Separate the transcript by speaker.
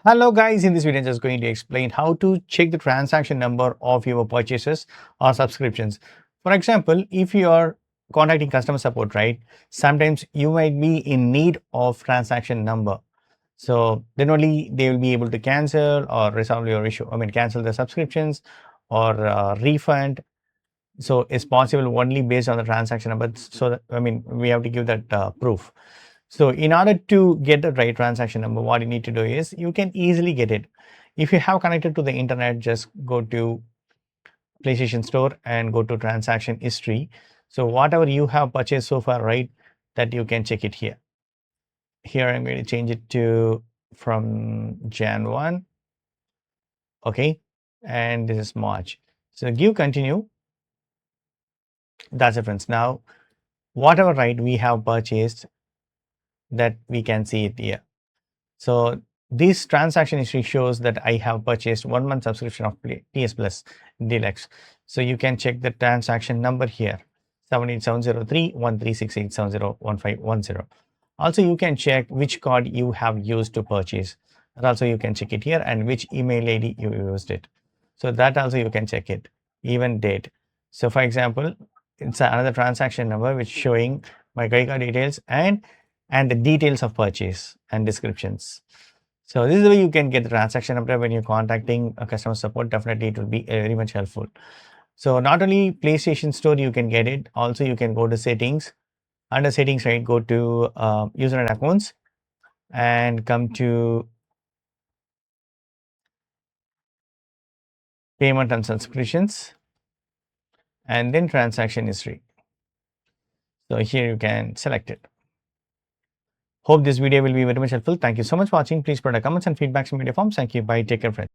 Speaker 1: Hello guys, in this video I'm just going to explain how to check the transaction number of your purchases or subscriptions. For example, if you are contacting customer support, right, sometimes you might be in need of transaction number. So then only they will be able to cancel or resolve your issue. I mean, cancel the subscriptions or refund. So it's possible only based on the transaction number. So that, I mean, we have to give that proof. So in order to get the right transaction number, what you need to do is you can easily get it. If you have connected to the internet, just go to PlayStation Store and go to transaction history. So whatever you have purchased so far, right, that you can check it here. Here I'm going to change it to from Jan 1. Okay. And this is March. So give continue. That's it, friends. Now, whatever right we have purchased, that we can see it here. So this transaction history shows that I have purchased 1 month subscription of PS Plus Deluxe. So you can check the transaction number here, 787031368701510. Also, you can check which card you have used to purchase. And also you can check it here and which email ID you used it. So that also you can check it, even date. So for example, it's another transaction number which showing my credit card details and the details of purchase and descriptions. So this is the way you can get the transaction number when you're contacting a customer support. Definitely it will be very much helpful. So not only PlayStation Store you can get it, also you can go to settings. Under settings, right, go to user and accounts and come to payment and subscriptions and then transaction history. So here you can select it. Hope this video will be very much helpful. Thank you so much for watching. Please put a comments and feedbacks in media forms. Thank you. Bye. Take care, friends.